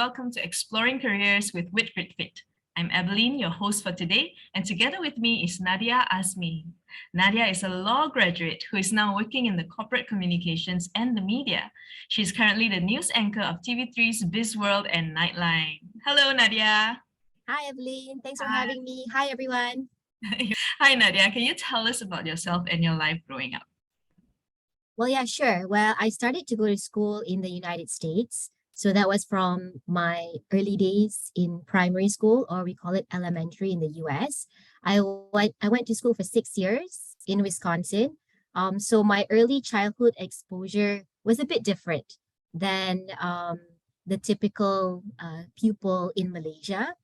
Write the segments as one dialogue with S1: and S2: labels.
S1: welcome to Exploring Careers with WITGRITFIT. I'm Evelyn, your host for today, and together with me is Nadia Azmi. Nadia is a law graduate who is now working in the corporate communications and the media. She's currently the news anchor of TV3's BizWorld and Nightline. Hello, Nadia.
S2: Hi, Evelyn. Thanks for having me. Hi, everyone.
S1: Hi, Nadia. Can you tell us about yourself and your life growing up?
S2: Well, yeah, sure. Well, I started to go to school in the United States. So that was from my early days in primary school, or we call it elementary in the US. I went to school for 6 years in Wisconsin. So my early childhood exposure was a bit different than the typical pupil in Malaysia.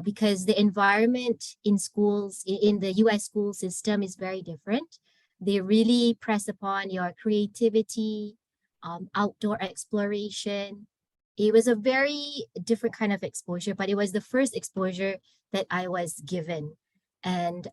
S2: Because the environment in schools, in the US school system is very different. They really press upon your creativity, outdoor exploration. It was a very different kind of exposure, but it was the first exposure that I was given. And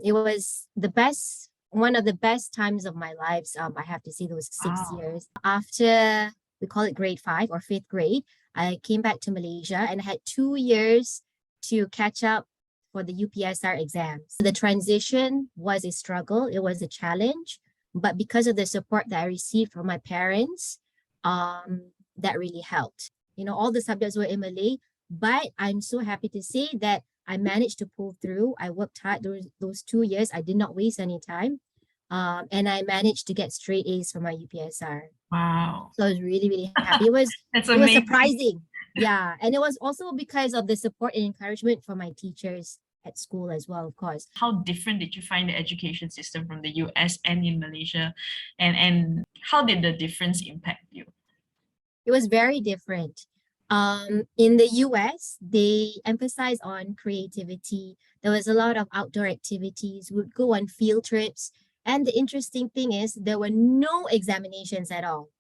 S2: it was the best, one of the best times of my lives. I have to say those 6 years. After, we call it grade 5 or 5th grade, I came back to Malaysia and had 2 years to catch up for the UPSR exams. The transition was a struggle. It was a challenge, but because of the support that I received from my parents, that really helped. You know, all the subjects were in Malay, but I'm so happy to say that I managed to pull through. I worked hard those 2 years. I did not waste any time. And I managed to get straight A's for my UPSR.
S1: Wow.
S2: So I was really, really happy. It was surprising. Yeah. And it was also because of the support and encouragement from my teachers at school as well, of course.
S1: How different did you find the education system from the US and in Malaysia? And how did the difference impact you?
S2: It was very different. In the US, they emphasize on creativity. There was a lot of outdoor activities. We would go on field trips. And the interesting thing is there were no examinations at all.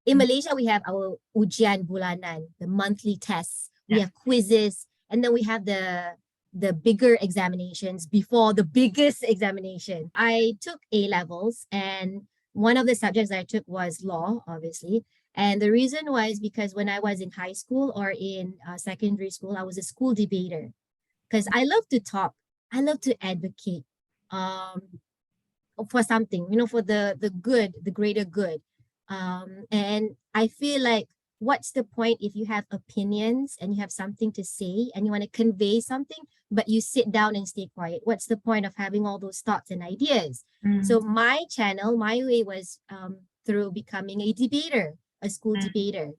S2: In Malaysia, we have our ujian bulanan, the monthly tests. We have quizzes, and then we have the bigger examinations before the biggest examination. I took A-levels, and one of the subjects I took was law, obviously. And the reason was because when I was in high school or in secondary school, I was a school debater because I love to talk. I love to advocate for something, you know, for the good, the greater good. And I feel like what's the point if you have opinions and you have something to say and you want to convey something, but you sit down and stay quiet? What's the point of having all those thoughts and ideas? So my channel, my way was through becoming a debater, a school debater.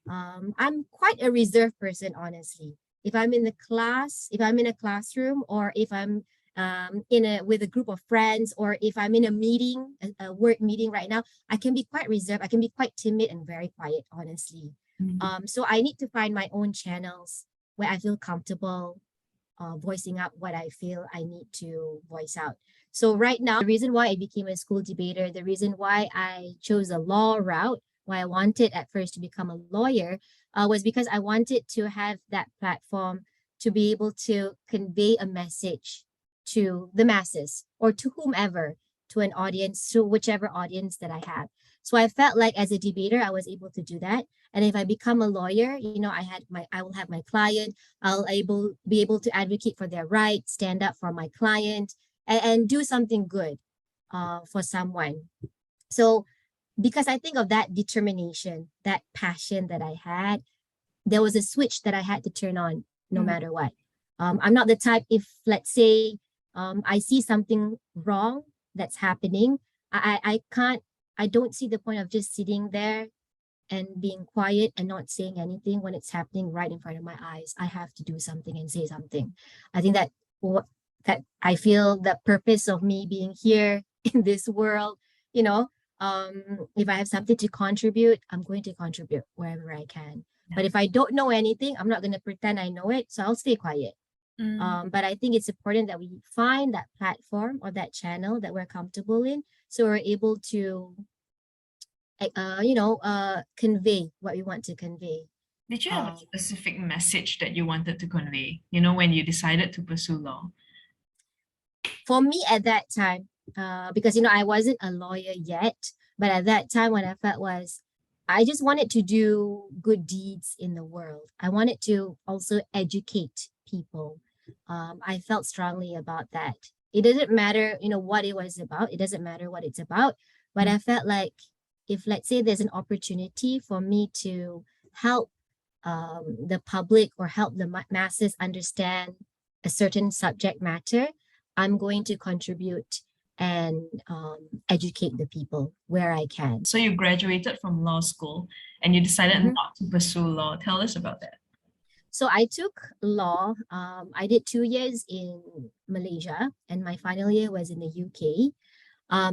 S2: I'm quite a reserved person, honestly. If I'm in the class, if I'm in a classroom, or if I'm with a group of friends, or if I'm in a meeting, a work meeting right now, I can be quite reserved. I can be quite timid and very quiet, honestly. So I need to find my own channels where I feel comfortable voicing out what I feel I need to voice out. So right now, the reason why I became a school debater, the reason why I chose a law route, why I wanted at first to become a lawyer, was because I wanted to have that platform to be able to convey a message to the masses or to whomever, to an audience, to whichever audience that I have. So I felt like as a debater, I was able to do that. And if I become a lawyer, you know, I will have my client, be able to advocate for their rights, stand up for my client, and do something good for someone. So because I think of that determination, that passion that I had, there was a switch that I had to turn on no matter what. I'm not the type, if let's say I see something wrong that's happening, I don't see the point of just sitting there and being quiet and not saying anything when it's happening right in front of my eyes. I have to do something and say something. I think that I feel the purpose of me being here in this world, you know, if I have something to contribute, I'm going to contribute wherever I can. But if I don't know anything, I'm not going to pretend I know it. So I'll stay quiet. But I think it's important that we find that platform or that channel that we're comfortable in, so we're able to, convey what we want to convey.
S1: Did you have a specific message that you wanted to convey, you know, when you decided to pursue law?
S2: For me at that time, because, you know, I wasn't a lawyer yet, but at that time what I felt was I just wanted to do good deeds in the world. I wanted to also educate people. I felt strongly about that. It doesn't matter, what it was about. It doesn't matter what it's about. But I felt like if, let's say, there's an opportunity for me to help the public or help the masses understand a certain subject matter, I'm going to contribute and educate the people where I can.
S1: So you graduated from law school and you decided
S2: Mhm.
S1: not to pursue law. Tell us about that.
S2: So I took law. I did 2 years in Malaysia, and my final year was in the UK,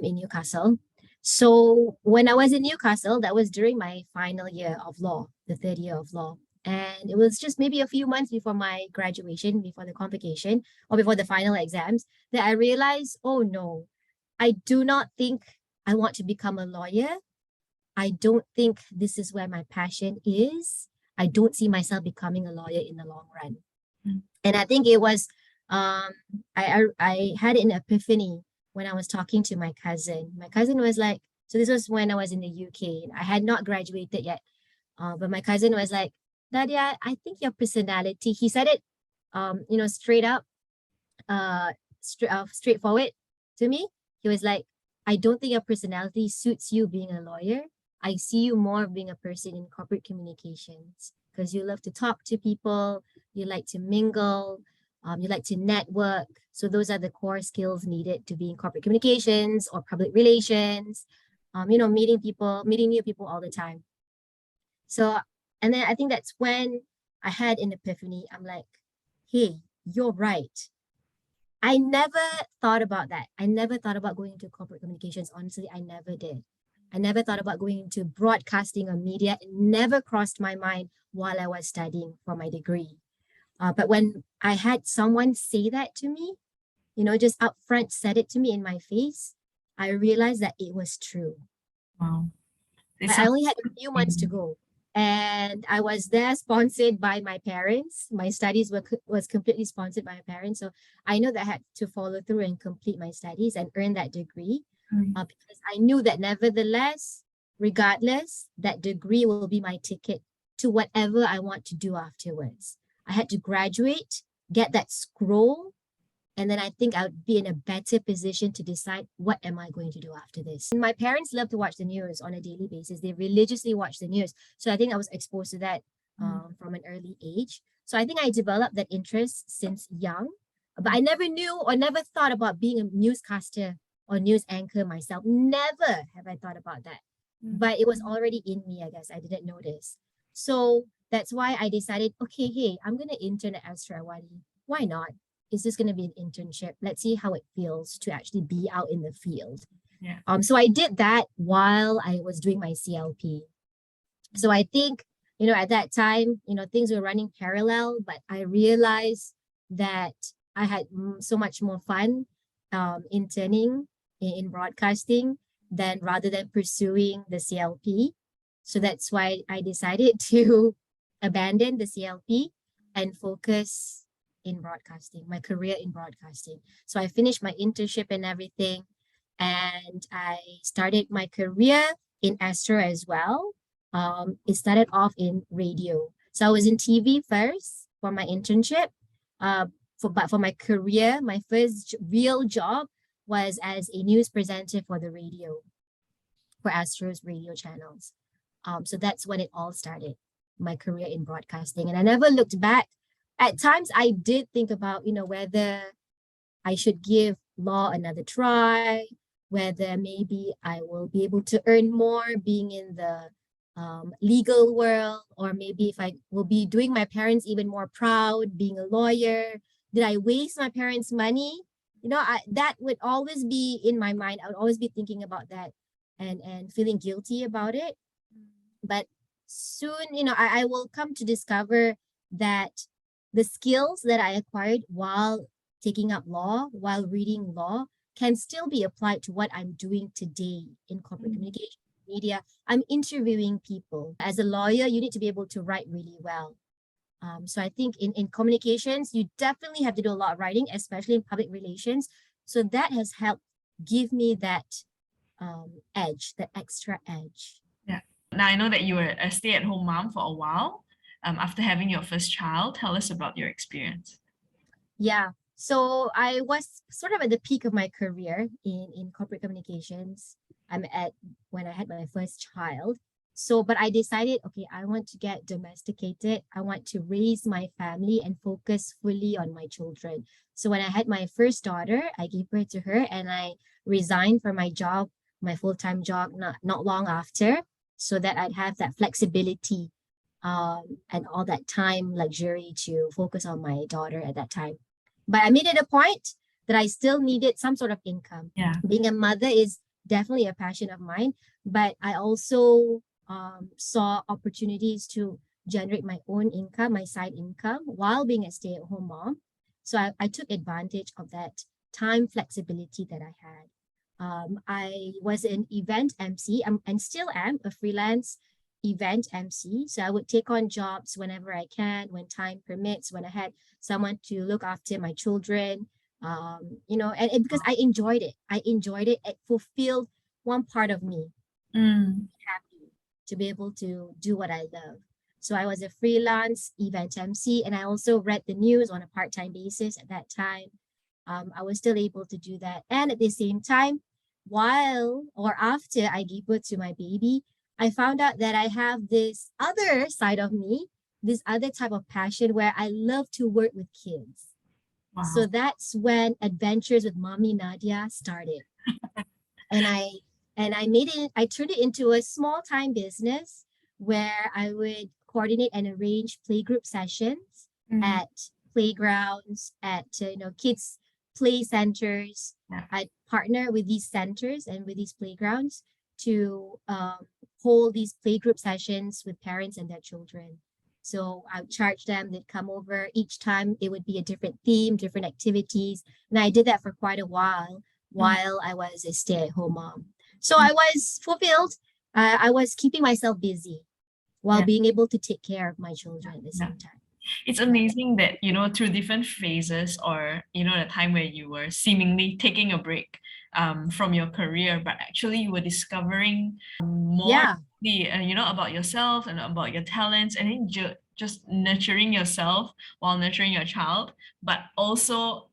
S2: in Newcastle. So when I was in Newcastle, that was during my final year of law, the third year of law. And it was just maybe a few months before my graduation, before the convocation, or before the final exams, that I realized, oh no, I do not think I want to become a lawyer. I don't think this is where my passion is. I don't see myself becoming a lawyer in the long run. And I think it was, I had an epiphany when I was talking to my cousin. My cousin was like, so this was when I was in the UK. I had not graduated yet. But my cousin was like, Nadia, I think your personality, he said it, straight up, straightforward to me. He was like, I don't think your personality suits you being a lawyer. I see you more being a person in corporate communications because you love to talk to people, you like to mingle, you like to network. So those are the core skills needed to be in corporate communications or public relations, meeting people, meeting new people all the time. So, and then I think that's when I had an epiphany. I'm like, hey, you're right. I never thought about that. I never thought about going into corporate communications. Honestly, I never did. I never thought about going into broadcasting or media. It never crossed my mind while I was studying for my degree. But when I had someone say that to me, just upfront said it to me in my face, I realized that it was true.
S1: Wow.
S2: I only had a few months to go. And I was there sponsored by my parents. My studies was completely sponsored by my parents. So I know that I had to follow through and complete my studies and earn that degree because I knew that nevertheless, regardless, that degree will be my ticket to whatever I want to do afterwards. I had to graduate, get that scroll, and then I think I would be in a better position to decide what am I going to do after this. And my parents love to watch the news on a daily basis. They religiously watch the news. So I think I was exposed to that from an early age. So I think I developed that interest since young. But I never knew or never thought about being a newscaster or news anchor myself. Never have I thought about that. But it was already in me, I guess. I didn't notice. So that's why I decided, okay, hey, I'm going to intern at Astro Awani. Why not? Is this going to be an internship? Let's see how it feels to actually be out in the field.
S1: Yeah.
S2: So I did that while I was doing my CLP. So I think, at that time, things were running parallel, but I realized that I had so much more fun interning in broadcasting than rather than pursuing the CLP. So that's why I decided to abandon the CLP and focus in broadcasting, my career in broadcasting. So I finished my internship and everything, and I started my career in Astro as well. It started off in radio. So I was in TV first for my internship. But for my career, my first real job was as a news presenter for the radio, for Astro's radio channels. So that's when it all started, my career in broadcasting. And I never looked back. At times I did think about, whether I should give law another try, whether maybe I will be able to earn more being in the legal world, or maybe if I will be doing my parents even more proud being a lawyer. Did I waste my parents' money? That would always be in my mind. I would always be thinking about that and feeling guilty about it. But soon, I will come to discover that the skills that I acquired while taking up law, while reading law, can still be applied to what I'm doing today in corporate communication, media. I'm interviewing people. As a lawyer, you need to be able to write really well. So I think in communications, you definitely have to do a lot of writing, especially in public relations. So that has helped give me that edge, that extra edge.
S1: Yeah. Now, I know that you were a stay-at-home mom for a while after having your first child. Tell us about your experience.
S2: Yeah. So I was sort of at the peak of my career in corporate communications. I'm at when I had my first child. So, but I decided, okay, I want to get domesticated. I want to raise my family and focus fully on my children. So when I had my first daughter, I gave birth to her and I resigned from my job, my full-time job, not long after, so that I'd have that flexibility and all that time luxury to focus on my daughter at that time. But I made it a point that I still needed some sort of income.
S1: Yeah.
S2: Being a mother is definitely a passion of mine, but I also saw opportunities to generate my own income, my side income, while being a stay-at-home mom. So I took advantage of that time flexibility that I had. I was an event MC and still am a freelance event MC. So I would take on jobs whenever I can, when time permits, when I had someone to look after my children, and because I enjoyed it. It fulfilled one part of me, happy to be able to do what I love. So I was a freelance event MC, and I also read the news on a part-time basis at that time. I was still able to do that. And at the same time, while or after I gave birth to my baby, I found out that I have this other side of me, this other type of passion where I love to work with kids.
S1: Wow.
S2: So that's when Adventures with Mommy Nadia started. and I turned it into a small time business where I would coordinate and arrange playgroup sessions at playgrounds, at kids play centers.
S1: Yeah.
S2: I'd partner with these centers and with these playgrounds to hold these playgroup sessions with parents and their children. So I would charge them, they'd come over. Each time it would be a different theme, different activities. And I did that for quite a while I was a stay-at-home mom. So I was fulfilled. I was keeping myself busy while being able to take care of my children at the same time.
S1: It's amazing that, through different phases or, the time where you were seemingly taking a break from your career, but actually you were discovering more, about yourself and about your talents, and then just nurturing yourself while nurturing your child, but also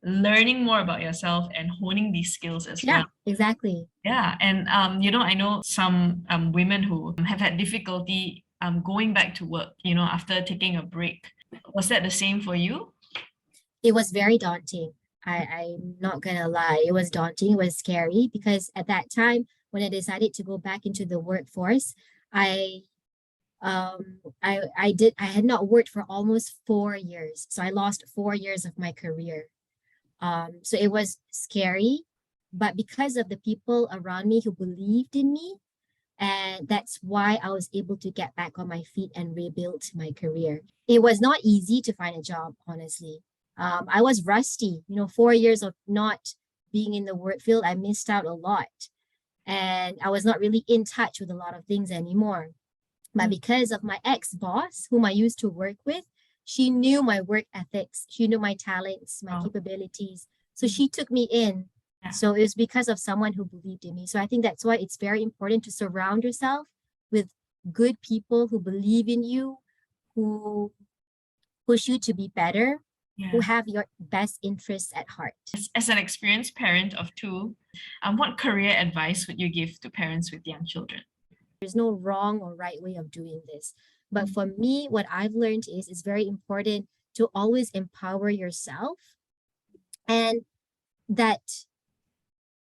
S1: learning more about yourself and honing these skills as well.
S2: Yeah, exactly.
S1: Yeah, and I know some women who have had difficulty going back to work, after taking a break. Was that the same for you?
S2: It was very daunting. I'm not gonna lie, it was daunting, it was scary because at that time when I decided to go back into the workforce, I had not worked for almost 4 years. So I lost 4 years of my career. So it was scary, but because of the people around me who believed in me, and that's why I was able to get back on my feet and rebuild my career. It was not easy to find a job, honestly. I was rusty, 4 years of not being in the work field, I missed out a lot. And I was not really in touch with a lot of things anymore. But because of my ex-boss, whom I used to work with, she knew my work ethics, she knew my talents, my capabilities. So she took me in. So it was because of someone who believed in me. So I think that's why it's very important to surround yourself with good people who believe in you, who push you to be better, who have your best interests at heart.
S1: As an experienced parent of two, what career advice would you give to parents with young children?
S2: There's no wrong or right way of doing this. But for me, what I've learned is it's very important to always empower yourself. And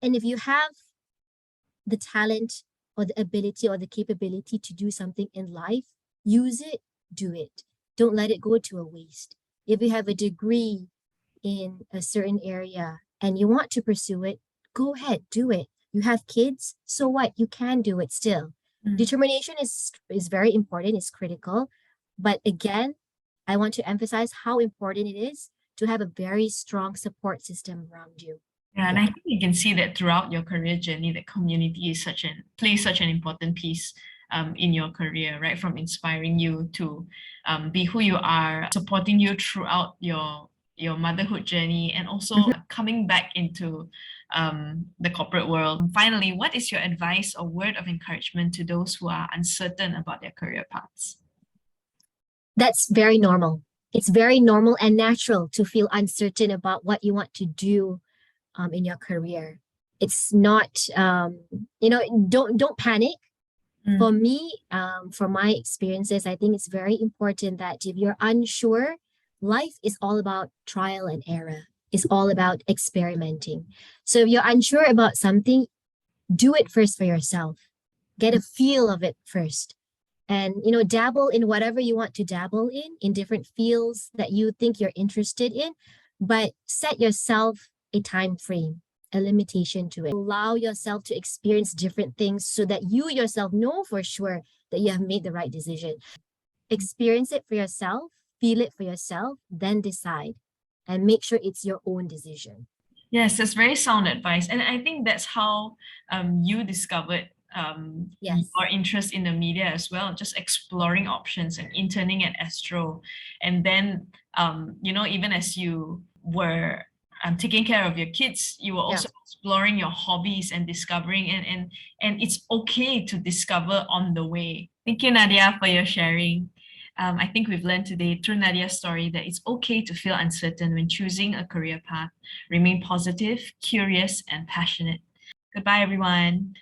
S2: if you have the talent or the ability or the capability to do something in life, use it, do it. Don't let it go to a waste. If you have a degree in a certain area and you want to pursue it, go ahead, do it. You have kids, so what? You can do it still. Determination is very important, it's critical. But again, I want to emphasize how important it is to have a very strong support system around you.
S1: Yeah, and I think you can see that throughout your career journey, that community is plays such an important piece in your career, right? From inspiring you to be who you are, supporting you throughout your your motherhood journey and also coming back into the corporate world. Finally, what is your advice or word of encouragement to those who are uncertain about their career paths?
S2: That's very normal. It's very normal and natural to feel uncertain about what you want to do in your career. It's not, don't panic. For me, from my experiences, I think it's very important that if you're unsure, life is all about trial and error. It's all about experimenting. So if you're unsure about something, do it first for yourself. Get a feel of it first. And, dabble in whatever you want to dabble in different fields that you think you're interested in, but set yourself a time frame, a limitation to it. Allow yourself to experience different things so that you yourself know for sure that you have made the right decision. Experience it for yourself, feel it for yourself, then decide and make sure it's your own decision.
S1: Yes, that's very sound advice. And I think that's how you discovered your interest in the media as well, just exploring options and interning at Astro. And then, even as you were taking care of your kids, you were also exploring your hobbies and discovering, and it's okay to discover on the way. Thank you, Nadia, for your sharing. I think we've learned today through Nadia's story that it's okay to feel uncertain when choosing a career path. Remain positive, curious, and passionate. Goodbye, everyone.